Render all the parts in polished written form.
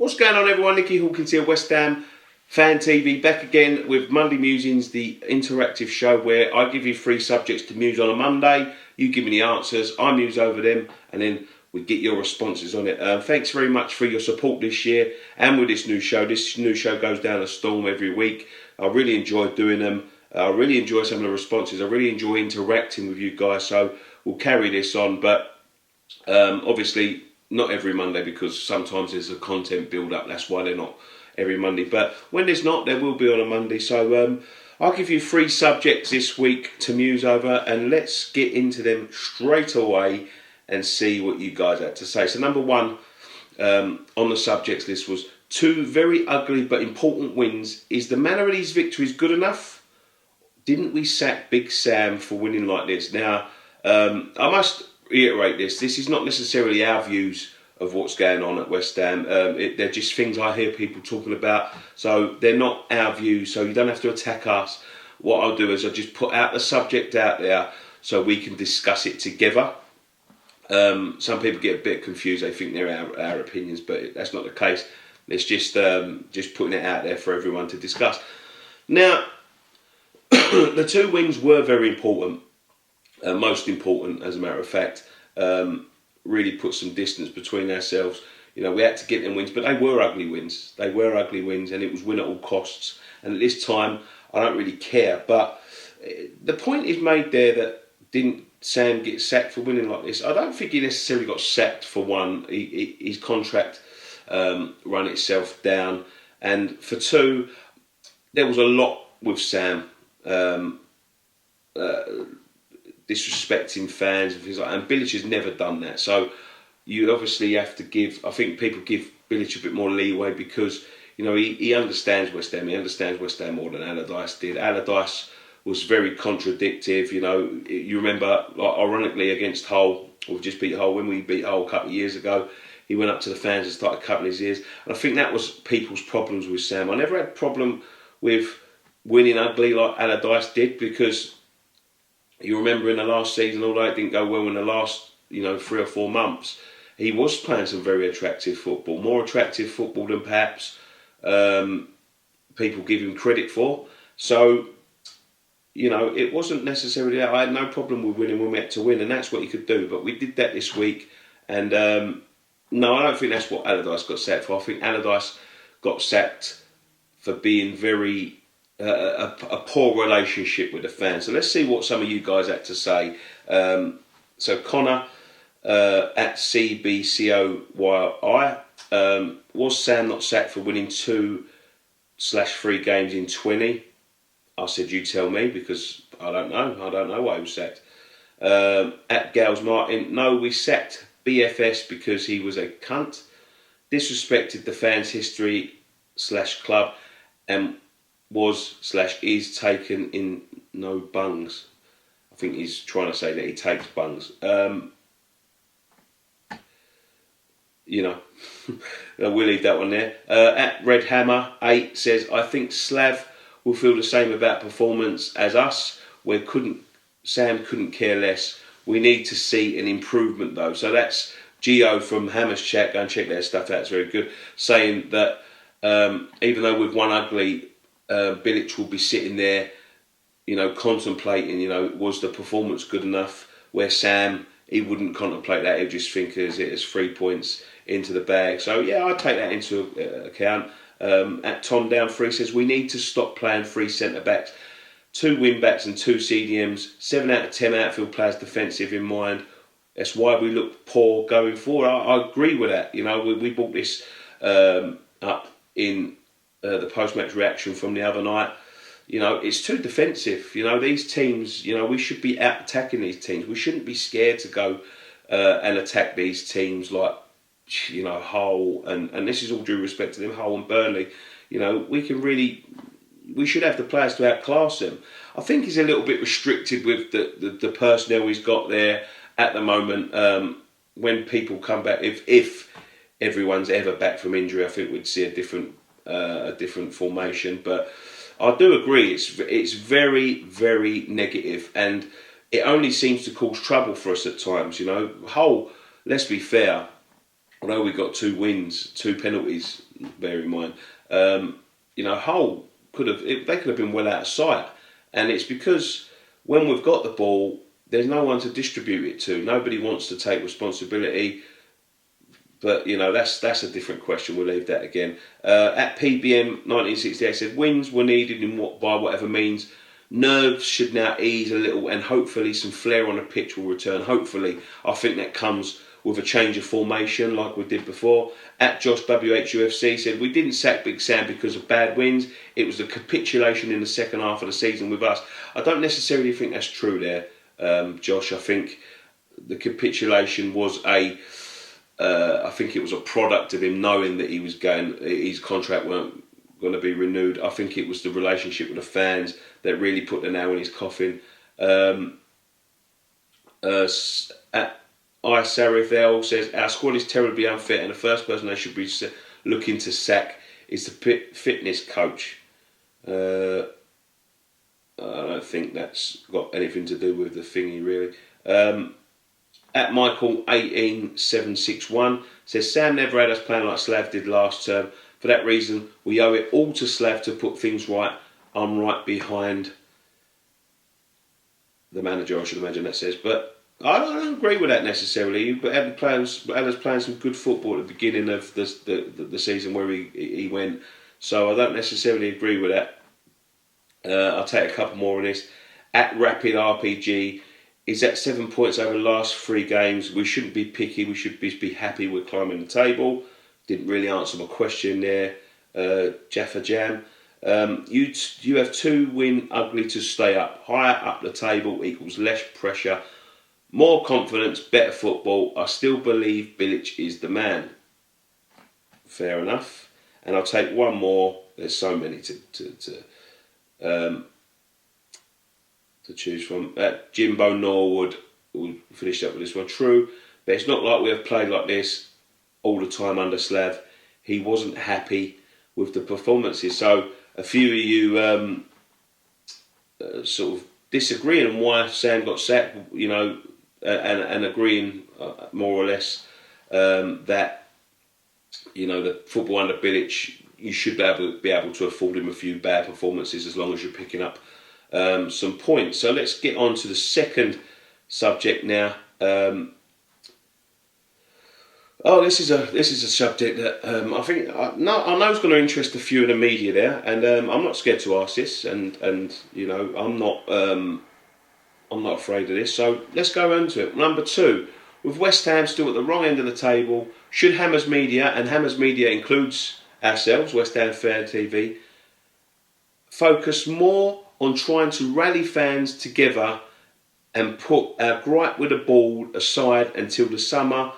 What's going on, everyone? Nicky Hawkins here, West Ham Fan TV, back again with Monday Musings, the interactive show where I give you 3 subjects to muse on a Monday. You give me the answers, I muse over them, and then we get your responses on it. Thanks very much for your support this year and with this new show. This new show goes down a storm every week. I really enjoy doing them. I really enjoy some of the responses. I really enjoy interacting with you guys, so we'll carry this on. But obviously not every Monday, because sometimes there's a content build up. That's why they're not every Monday. But when there's not, there will be on a Monday. So I'll give you 3 subjects this week to muse over, and let's get into them straight away and see what you guys had to say. So number 1 on the subjects list was 2 very ugly but important wins. Is the manner of these victories good enough? Didn't we sack Big Sam for winning like this? Now, I must reiterate this. This is not necessarily our views of what's going on at West Ham. They're just things I hear people talking about. So they're not our views. So you don't have to attack us. What I'll do is I'll just put out the subject out there so we can discuss it together. Some people get a bit confused. They think they're our opinions, but that's not the case. It's just putting it out there for everyone to discuss. Now, the 2 wins were very important. Most important, as a matter of fact. Really put some distance between ourselves. You know, we had to get them wins, but they were ugly wins. They were ugly wins, and it was win at all costs. And at this time, I don't really care. But the point is made there that didn't Sam get sacked for winning like this? I don't think he necessarily got sacked for one. His contract run itself down. And for 2, there was a lot with Sam. Disrespecting fans and things like that. And Bilic has never done that. So you obviously have to give, I think people give Bilic a bit more leeway because, you know, he understands West Ham. He understands West Ham more than Allardyce did. Allardyce was very contradictive. You know, you remember, like, ironically, against Hull, we've just beat Hull. When we beat Hull a couple of years ago, he went up to the fans and started cutting his ears. And I think that was people's problems with Sam. I never had a problem with winning ugly like Allardyce did, because you remember in the last season, although it didn't go well in the last, 3 or 4 months, he was playing some very attractive football, more attractive football than perhaps people give him credit for. So, it wasn't necessarily that. I had no problem with winning when we had to win, and that's what he could do. But we did that this week, and no, I don't think that's what Allardyce got sacked for. I think Allardyce got sacked for being very a poor relationship with the fans. So let's see what some of you guys had to say. So Connor at CBCOYI, was Sam not sacked for winning 2/3 games in 20? I said, you tell me, because I don't know why he was sacked. At Gales Martin, no, we sacked BFS because he was a cunt, disrespected the fans' history / club, and was/is taken in no bungs. I think he's trying to say that he takes bungs. We'll leave that one there. At Red Hammer 8 says, I think Slav will feel the same about performance as us, where Sam couldn't care less. We need to see an improvement though. So that's Gio from Hammer's chat. Go and check their stuff out, it's very good. Saying that even though we've won ugly, Bilic will be sitting there, contemplating, was the performance good enough? Where Sam, he wouldn't contemplate that. He'd just think of it as 3 points into the bag. So yeah, I'd take that into account. At Tom Down 3 says, we need to stop playing 3 centre-backs, 2 wing-backs and 2 CDMs, 7 out of 10 outfield players defensive in mind. That's why we look poor going forward. I agree with that. We brought this up in the post-match reaction from the other night. It's too defensive. These teams, we should be out attacking these teams. We shouldn't be scared to go and attack these teams like, Hull, and this is all due respect to them, Hull and Burnley. We should have the players to outclass them. I think he's a little bit restricted with the personnel he's got there at the moment. When people come back, if everyone's ever back from injury, I think we'd see a different formation. But I do agree, it's very, very negative, and it only seems to cause trouble for us at times. Hull, let's be fair, although we got 2 wins, 2 penalties, bear in mind, Hull they could have been well out of sight. And it's because when we've got the ball, there's no one to distribute it to. Nobody wants to take responsibility. But, that's a different question. We'll leave that again. At PBM 1968 said, wins were needed by whatever means. Nerves should now ease a little, and hopefully some flair on the pitch will return. Hopefully, I think that comes with a change of formation like we did before. At Josh WHUFC said, we didn't sack Big Sam because of bad wins. It was a capitulation in the second half of the season with us. I don't necessarily think that's true there, Josh. I think the capitulation was I think it was a product of him knowing that his contract weren't going to be renewed. I think it was the relationship with the fans that really put the nail in his coffin. At Sarifel says, our squad is terribly unfit and the first person they should be looking to sack is the fitness coach. I don't think that's got anything to do with the thingy, really. At Michael 18761 says, Sam never had us playing like Slav did last term. For that reason, we owe it all to Slav to put things right. I'm right behind the manager, I should imagine that says. But I don't agree with that necessarily. But had us playing some good football at the beginning of the season where he went. So I don't necessarily agree with that. I'll take a couple more on this. At Rapid RPG, is at 7 points over the last 3 games. We shouldn't be picky. We should be happy with climbing the table. Didn't really answer my question there. Jaffa Jam. You have 2 win ugly to stay up. Higher up the table equals less pressure, more confidence, better football. I still believe Bilic is the man. Fair enough. And I'll take one more. There's so many to choose from. Jimbo Norwood, we'll finish up with this one. True, but it's not like we have played like this all the time under Slav. He wasn't happy with the performances. So a few of you sort of disagreeing on why Sam got sacked, and agreeing more or less that the football under Bilic, you should be able to afford him a few bad performances as long as you're picking up some points. So let's get on to the second subject now. This is a subject that I know is going to interest a few in the media there, and I'm not scared to ask this, and I'm not afraid of this. So let's go into it. Number 2, with West Ham still at the wrong end of the table, should Hammers Media, and Hammers Media includes ourselves, West Ham Fan TV, focus more on trying to rally fans together and put our gripe with the ball aside until the summer,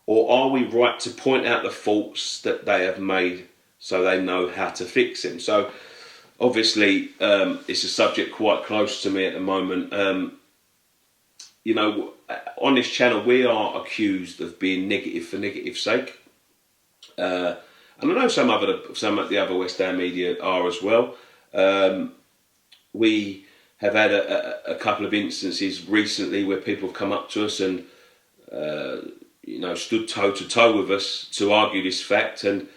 or are we right to point out the faults that they have made so they know how to fix them? So obviously it's a subject quite close to me at the moment. On this channel we are accused of being negative for negative's sake, and I know some of the other West Ham media are as well. We have had a couple of instances recently where people have come up to us and stood toe to toe with us to argue this fact. And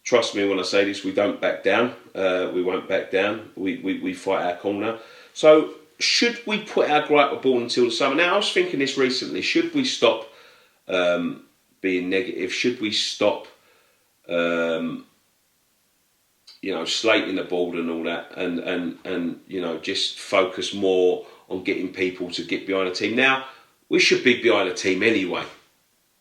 trust me when I say this, we don't back down. We won't back down. We fight our corner. So should we put our gripe with ball until the summer? Now I was thinking this recently. Should we stop being negative? Should we stop slating the board and all that, and just focus more on getting people to get behind a team? Now, we should be behind a team anyway.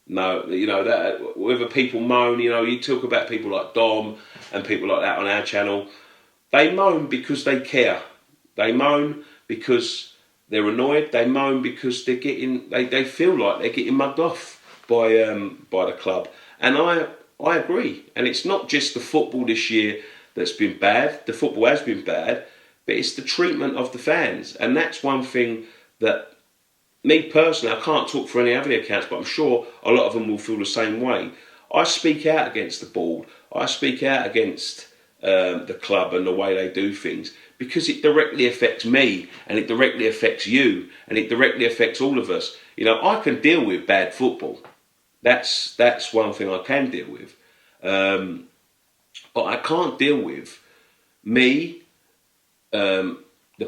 No, that whether people moan, you talk about people like Dom and people like that on our channel. They moan because they care. They moan because they're annoyed. They moan because they feel like they're getting mugged off by the club. And I agree. And it's not just the football this year that's been bad. The football has been bad, but it's the treatment of the fans. And that's one thing that, me personally, I can't talk for any other accounts, but I'm sure a lot of them will feel the same way. I speak out against the board. I speak out against the club and the way they do things, because it directly affects me, and it directly affects you, and it directly affects all of us. I can deal with bad football. That's one thing I can deal with. But I can't deal with me, the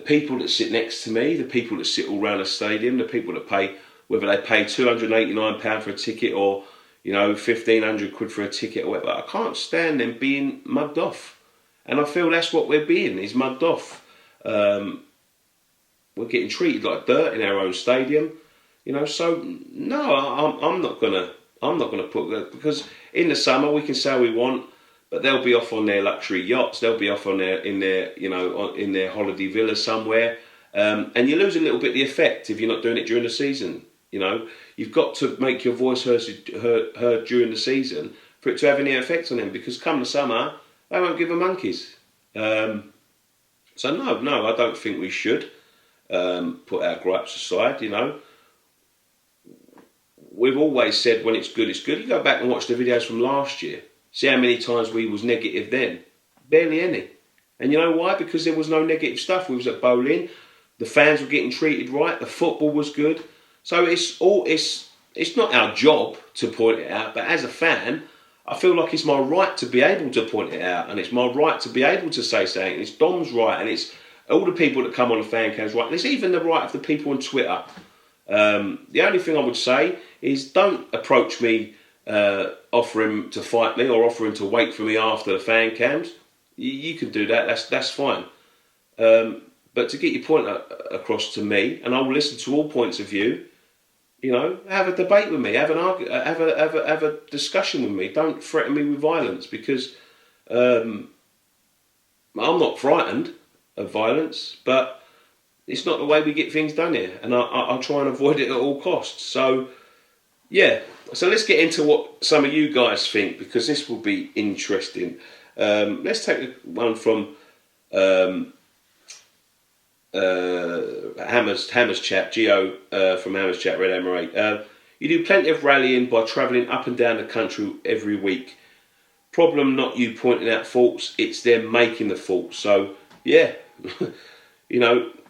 people that sit next to me, the people that sit all around the stadium, the people that pay, whether they pay £289 for a ticket or, 1,500 quid for a ticket or whatever. I can't stand them being mugged off. And I feel that's what we're being, is mugged off. We're getting treated like dirt in our own stadium, So no, I'm not gonna put that, because in the summer we can say what we want, but they'll be off on their luxury yachts. They'll be off on in their holiday villa somewhere, and you lose a little bit of the effect if you're not doing it during the season. You've got to make your voice heard during the season for it to have any effect on them, because come the summer they won't give a monkeys. So no, I don't think we should put our gripes aside. We've always said when it's good, it's good. You go back and watch the videos from last year. See how many times we was negative then? Barely any. And you know why? Because there was no negative stuff. We was at bowling. The fans were getting treated right. The football was good. So it's not our job to point it out. But as a fan, I feel like it's my right to be able to point it out. And it's my right to be able to say something. And it's Dom's right. And it's all the people that come on the fan cams right. And it's even the right of the people on Twitter. The only thing I would say is don't approach me offering to fight me or offering to wait for me after the fan cams. You can do that. That's fine. But to get your point across to me, and I will listen to all points of view. Have a debate with me. Have a discussion with me. Don't threaten me with violence, because I'm not frightened of violence, but it's not the way we get things done here, and I'll try and avoid it at all costs. So, yeah. So let's get into what some of you guys think, because this will be interesting. Let's take one from Hammer's Chat, Geo from Hammer's Chat, Red Hammer 8. You do plenty of rallying by travelling up and down the country every week. Problem not you pointing out faults, it's them making the faults. So, yeah,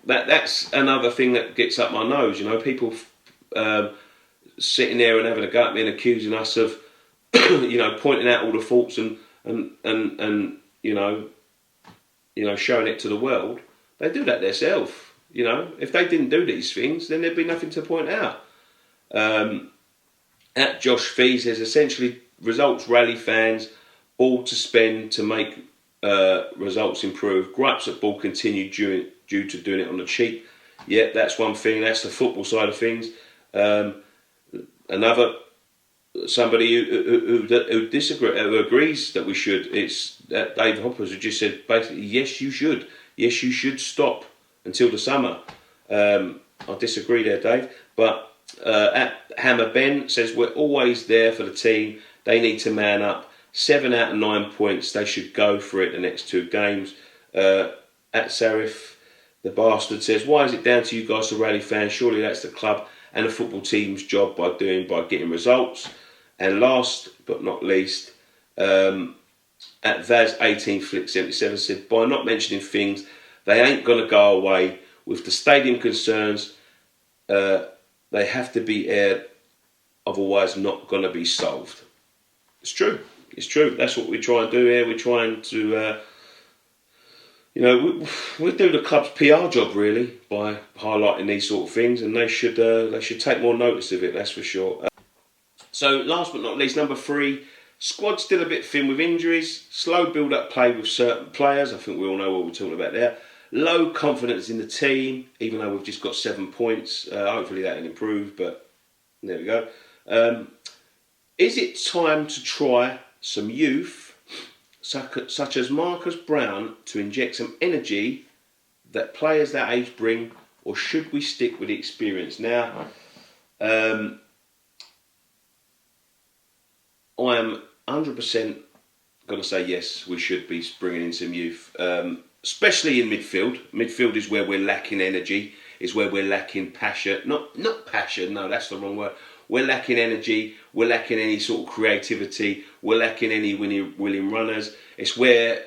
that's another thing that gets up my nose. People sitting there and having a go at me and accusing us of, pointing out all the faults and showing it to the world. They do that themselves. If they didn't do these things, then there'd be nothing to point out. At Josh Fee says, essentially, results rally fans, ball to spend to make results improve. Gripes at ball continue due to doing it on the cheap. Yeah, that's one thing. That's the football side of things. Another, somebody who disagrees, who agrees that we should. It's Dave Hoppers, who just said basically, yes, you should. Yes, you should stop until the summer. I disagree there, Dave. But at Hammer Ben says, we're always there for the team. They need to man up. 7 out of 9 points. They should go for it the next 2 games. At Sarif, the bastard says, why is it down to you guys to rally fans? Surely that's the club and the football team's job by getting results. And last but not least, at Vaz 18 Flick 77 said, by not mentioning things, they ain't going to go away. With the stadium concerns, they have to be aired, otherwise not going to be solved. It's true. It's true. That's what we try and do here. We're trying to, we do the club's PR job really by highlighting these sort of things, and they should take more notice of it. That's for sure. So last but not least, number 3, squad still a bit thin with injuries, slow build-up play with certain players. I think we all know what we're talking about there. Low confidence in the team, even though we've just got 7 points. Hopefully that will improve, but there we go. Is it time to try some youth, such as Marcus Brown, to inject some energy that players that age bring, or should we stick with the experience? Now, I am 100% going to say yes, we should be bringing in some youth, especially in midfield. Midfield is where we're lacking energy, is where we're lacking passion. Not passion, no, that's the wrong word. We're lacking energy, we're lacking any sort of creativity, we're lacking any willing runners. It's where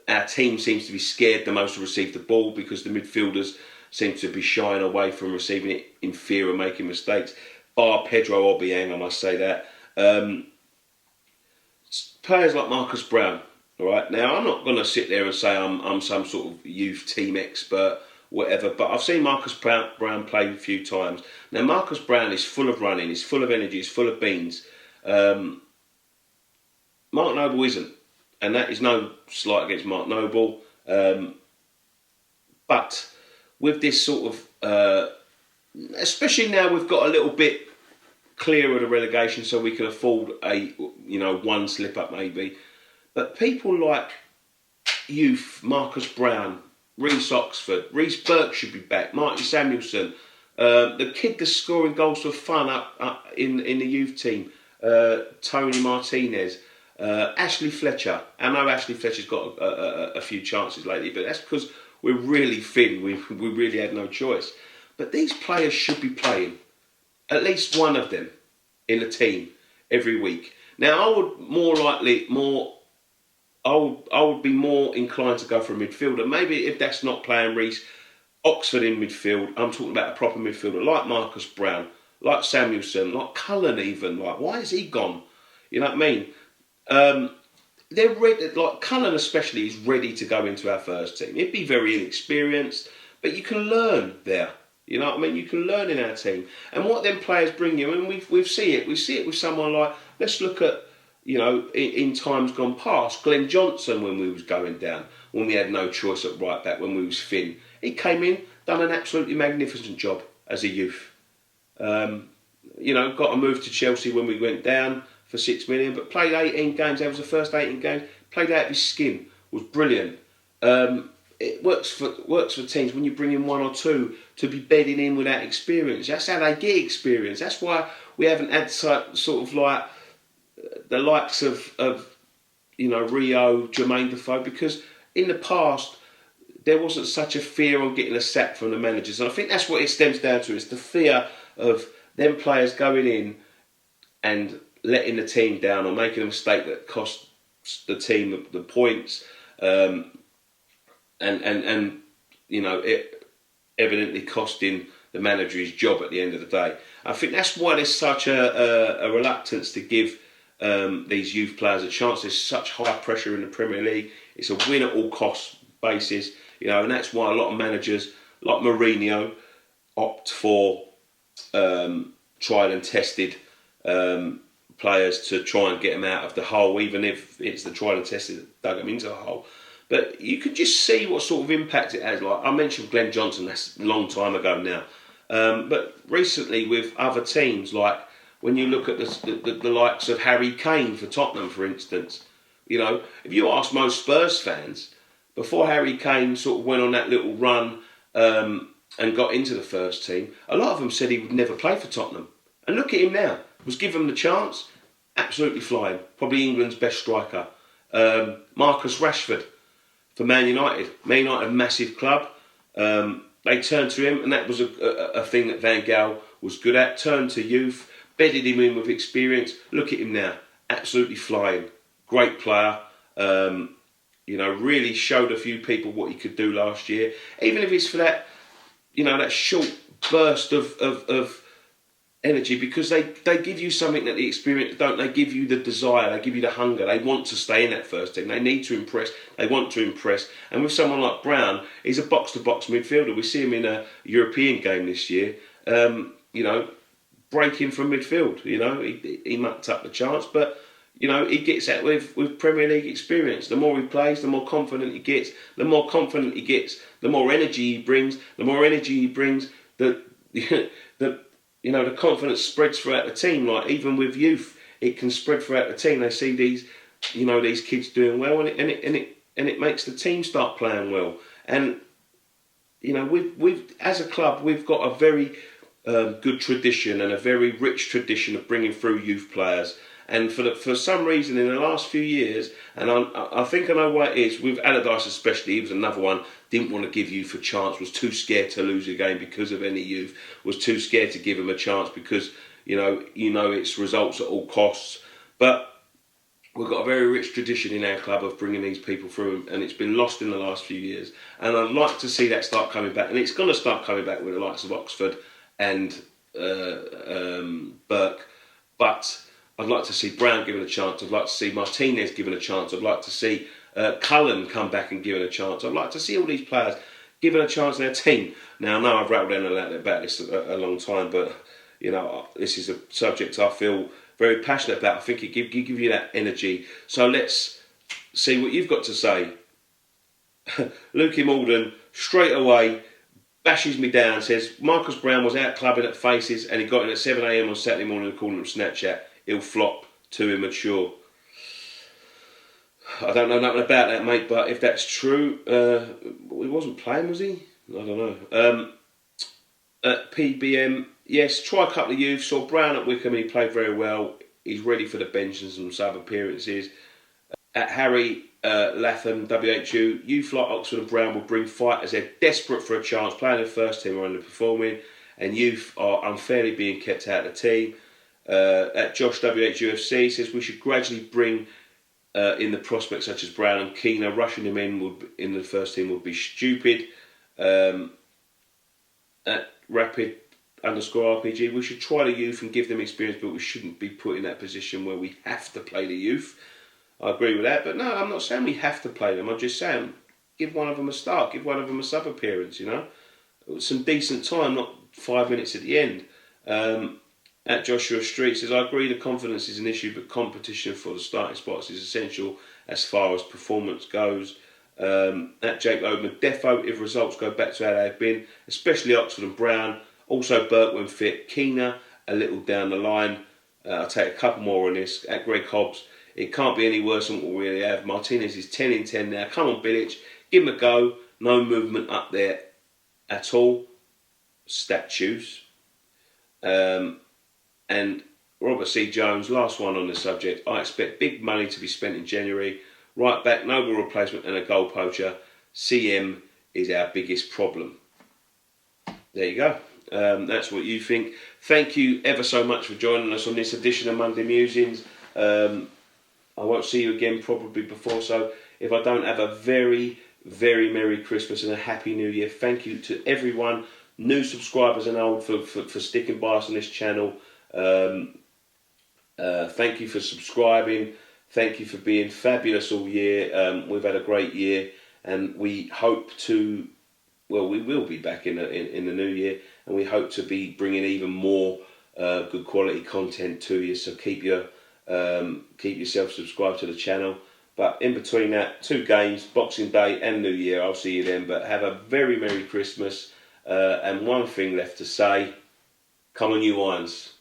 our team seems to be scared the most to receive the ball, because the midfielders seem to be shying away from receiving it in fear of making mistakes. Bar Pedro Obiang, I must say that. Um, Players like Marcus Brown. All right. Now, I'm not going to sit there and say I'm some sort of youth team expert, whatever. But I've seen Marcus Brown play a few times. Now, Marcus Brown is full of running. He's full of energy. He's full of beans. Mark Noble isn't, and that is no slight against Mark Noble. But with this sort of, especially now we've got a little bit clear of the relegation, so we can afford a one slip up maybe. But people like youth, Marcus Brown, Reece Oxford, Reece Burke should be back, Martin Samuelson, the kid that's scoring goals for fun up in the youth team, Tony Martinez, Ashley Fletcher. I know Ashley Fletcher's got a few chances lately, but that's because we're really thin. We really had no choice. But these players should be playing, at least one of them, in the team every week. Now, I would be more inclined to go for a midfielder. Maybe if that's not playing Reece, Oxford in midfield. I'm talking about a proper midfielder like Marcus Brown, like Samuelson, like Cullen even. Like, why is he gone? You know what I mean? They're ready, like Cullen especially is ready to go into our first team. He'd be very inexperienced, but you can learn there. You know what I mean? You can learn in our team. And what them players bring you, and we see it. We see it with someone like, let's look at, in times gone past, Glenn Johnson when we was going down, when we had no choice at right back, when we was thin. He came in, done an absolutely magnificent job as a youth. Got a move to Chelsea when we went down for 6 million, but played 18 games. That was the first 18 games. Played out of his skin. Was brilliant. It works for teams when you bring in one or two to be bedding in with that experience. That's how they get experience. That's why we haven't had sort of like the likes of Rio, Jermaine Defoe, because in the past there wasn't such a fear on getting a sack from the managers. And I think that's what it stems down to, is the fear of them players going in and letting the team down or making a mistake that costs the team the points. It evidently costing the manager his job at the end of the day. I think that's why there's such a reluctance to give these youth players a chance. There's such high pressure in the Premier League. It's a win at all costs basis, and that's why a lot of managers like Mourinho opt for tried and tested players to try and get them out of the hole, even if it's the tried and tested that dug them into the hole. But you could just see what sort of impact it has. Like I mentioned Glenn Johnson, that's a long time ago now. But recently with other teams, like when you look at the likes of Harry Kane for Tottenham, for instance, if you ask most Spurs fans, before Harry Kane sort of went on that little run and got into the first team, a lot of them said he would never play for Tottenham. And look at him now. Was given the chance, absolutely flying. Probably England's best striker. Marcus Rashford for Man United. Man United, a massive club. They turned to him, and that was a thing that Van Gaal was good at. Turned to youth, bedded him in with experience. Look at him now, absolutely flying. Great player. Really showed a few people what he could do last year. Even if it's for that, that short burst of energy, because they give you something that the experience don't. They give you the desire, they give you the hunger. They want to stay in that first team. They need to impress. They want to impress. And with someone like Brown, he's a box-to-box midfielder. We see him in a European game this year. Breaking from midfield. He mucked up the chance, but he gets that with Premier League experience. The more he plays, the more confident he gets. The more confident he gets, the more energy he brings. The more energy he brings, the confidence spreads throughout the team. Like even with youth, it can spread throughout the team. They see these kids doing well, and it makes the team start playing well. And we've as a club, we've got a very good tradition and a very rich tradition of bringing through youth players. And for some reason in the last few years, and I think I know why it is, with Allardyce especially, he was another one, didn't want to give youth a chance, was too scared to lose a game because of any youth, was too scared to give him a chance because, it's results at all costs. But we've got a very rich tradition in our club of bringing these people through, and it's been lost in the last few years. And I'd like to see that start coming back, and it's going to start coming back with the likes of Oxford and Burke. But I'd like to see Brown given a chance. I'd like to see Martinez given a chance. I'd like to see Cullen come back and given a chance. I'd like to see all these players given a chance in their team. Now, I know I've rattled on about this a long time, but you know, this is a subject I feel very passionate about. I think it give you that energy. So let's see what you've got to say. Lukey Malden straight away bashes me down, says Marcus Brown was out clubbing at Faces and he got in at 7 a.m. on Saturday morning and called him Snapchat. He'll flop, too immature. I don't know nothing about that, mate, but if that's true, he wasn't playing, was he? I don't know. At PBM, yes, try a couple of youth. Saw Brown at Wickham and he played very well. He's ready for the bench and some sub appearances. At Harry Latham, WHU, youth like Oxford and Brown will bring fight as they're desperate for a chance, playing the first team or underperforming, and youth are unfairly being kept out of the team. At Josh WHUFC says we should gradually bring in the prospects such as Brown and Keena. Rushing them in the first team would be stupid. At Rapid _RPG, we should try the youth and give them experience, but we shouldn't be put in that position where we have to play the youth. I agree with that, but no, I'm not saying we have to play them. I'm just saying give one of them a start, give one of them a sub appearance, you know. Some decent time, not 5 minutes at the end. At Joshua Street says, I agree the confidence is an issue, but competition for the starting spots is essential as far as performance goes. At Jake Odman, defo if results go back to how they've been, especially Oxford and Brown. Also Burke when fit, Keena a little down the line. I'll take a couple more on this. At Greg Hobbs, it can't be any worse than what we really have. Martinez is 10 in 10 now. Come on, Bilic, give him a go. No movement up there at all. Statues. And Robert C. Jones, last one on the subject. I expect big money to be spent in January. Right back, noble replacement and a goal poacher. CM is our biggest problem. There you go. That's what you think. Thank you ever so much for joining us on this edition of Monday Musings. I won't see you again probably before, so if I don't, have a very, very Merry Christmas and a Happy New Year. Thank you to everyone, new subscribers and old, for sticking by us on this channel. Thank you for subscribing. Thank you for being fabulous all year. We've had a great year, and we hope to, well, we will be back in the new year, and we hope to be bringing even more good quality content to you. So keep yourself subscribed to the channel. But in between that, 2 games, Boxing Day and New Year. I'll see you then. But have a very Merry Christmas. And one thing left to say: come on, you Irons.